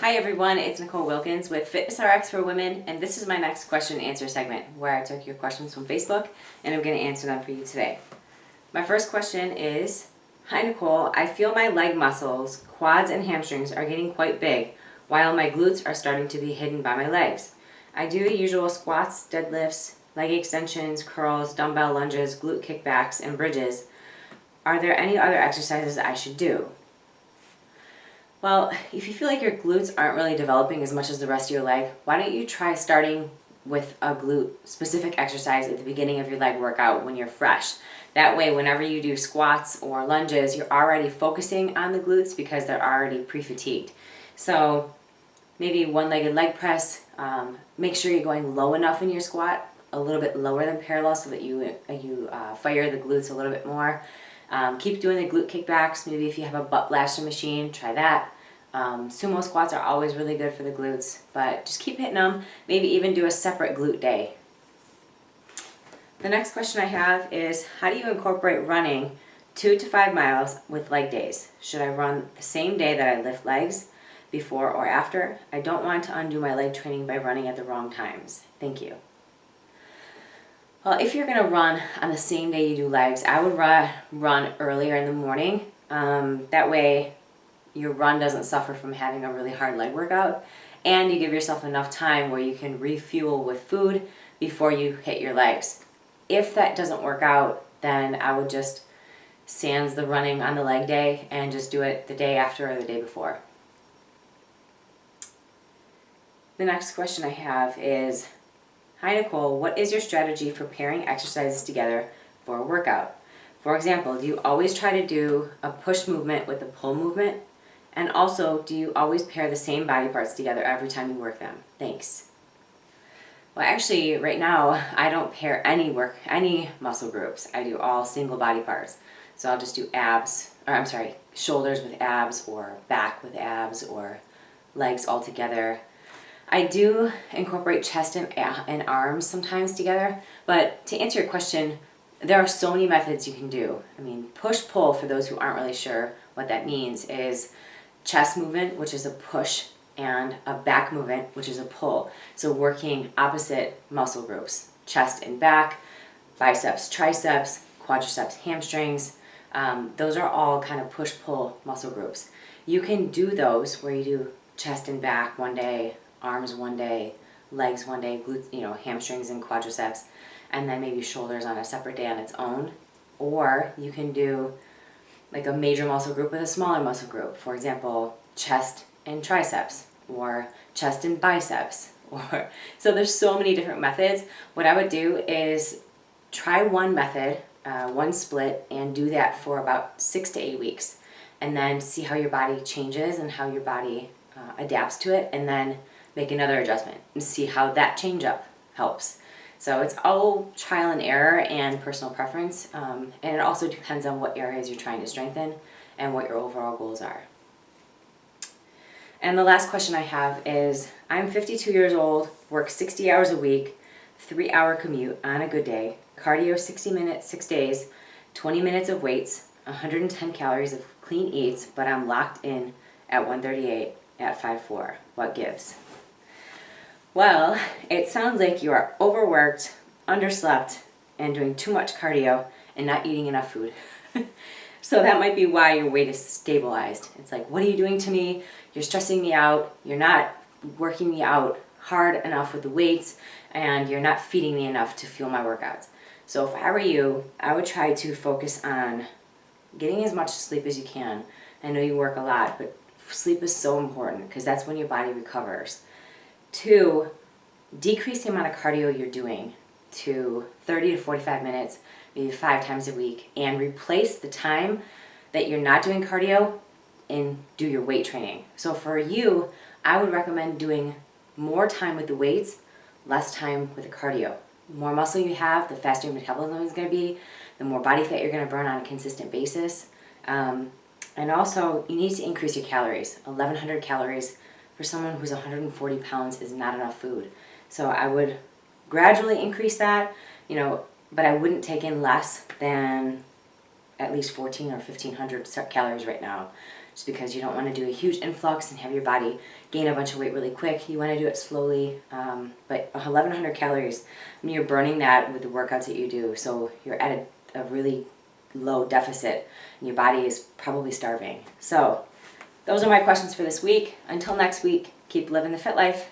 Hi everyone, it's Nicole Wilkins with FitnessRX for Women, and this is my next question and answer segment where I took your questions from Facebook and I'm going to answer them for you today. My first question is, hi Nicole, I feel my leg muscles, quads and hamstrings are getting quite big while my glutes are starting to be hidden by my legs. I do the usual squats, deadlifts, leg extensions, curls, dumbbell lunges, glute kickbacks, and bridges. Are there any other exercises I should do? Well, if you feel like your glutes aren't really developing as much as the rest of your leg, why don't you try starting with a glute specific exercise at the beginning of your leg workout when you're fresh. That way, whenever you do squats or lunges, you're already focusing on the glutes because they're already pre-fatigued. So maybe one-legged leg press, make sure you're going low enough in your squat, a little bit lower than parallel so that you fire the glutes a little bit more. Keep doing the glute kickbacks. Maybe if you have a butt blaster machine, try that. Sumo squats are always really good for the glutes, but just keep hitting them. Maybe even do a separate glute day. The next question I have is, how do you incorporate running 2 to 5 miles with leg days? Should I run the same day that I lift legs, before or after? I don't want to undo my leg training by running at the wrong times. Thank you. Well, if you're going to run on the same day you do legs, I would run earlier in the morning. That way your run doesn't suffer from having a really hard leg workout, and you give yourself enough time where you can refuel with food before you hit your legs. If that doesn't work out, then I would just sans the running on the leg day and just do it the day after or the day before. The next question I have is, hi Nicole, what is your strategy for pairing exercises together for a workout? For example, do you always try to do a push movement with a pull movement? And also, do you always pair the same body parts together every time you work them? Thanks. Well, actually, right now, I don't pair any muscle groups. I do all single body parts. So I'll just do shoulders with abs, or back with abs, or legs all together. I do incorporate chest and arms sometimes together, but to answer your question, there are so many methods you can do. I mean, push-pull, for those who aren't really sure what that means, is chest movement, which is a push, and a back movement, which is a pull. So working opposite muscle groups, chest and back, biceps, triceps, quadriceps, hamstrings. Those are all kind of push-pull muscle groups. You can do those where you do chest and back one day, arms one day, legs one day, glutes, hamstrings and quadriceps, and then maybe shoulders on a separate day on its own. Or you can do like a major muscle group with a smaller muscle group. For example, chest and triceps, or chest and biceps. So there's so many different methods. What I would do is try one method, one split, and do that for about 6 to 8 weeks. And then see how your body changes and how your body adapts to it, and then make another adjustment and see how that change up helps. So it's all trial and error and personal preference, and it also depends on what areas you're trying to strengthen and what your overall goals are. And the last question I have is, I'm 52 years old, work 60 hours a week, 3-hour commute on a good day, cardio 60 minutes, 6 days, 20 minutes of weights, 110 calories of clean eats, but I'm locked in at 138 at 5'4". What gives? Well, it sounds like you are overworked, underslept, and doing too much cardio and not eating enough food. So that might be why your weight is stabilized. It's like, what are you doing to me? You're stressing me out. You're not working me out hard enough with the weights, and you're not feeding me enough to fuel my workouts. So if I were you, I would try to focus on getting as much sleep as you can. I know you work a lot, but sleep is so important because that's when your body recovers. 2, decrease the amount of cardio you're doing to 30 to 45 minutes, maybe 5 times a week, and replace the time that you're not doing cardio and do your weight training. So for you, I would recommend doing more time with the weights, less time with the cardio. The more muscle you have, the faster your metabolism is going to be, the more body fat you're going to burn on a consistent basis. And also, you need to increase your calories. 1,100 calories for someone who's 140 pounds is not enough food. So I would gradually increase that, but I wouldn't take in less than at least 14 or 1500 calories right now, just because you don't want to do a huge influx and have your body gain a bunch of weight really quick. You want to do it slowly, but 1100 calories, I mean, you're burning that with the workouts that you do, so you're at a really low deficit and your body is probably starving. So those are my questions for this week. Until next week, keep living the fit life.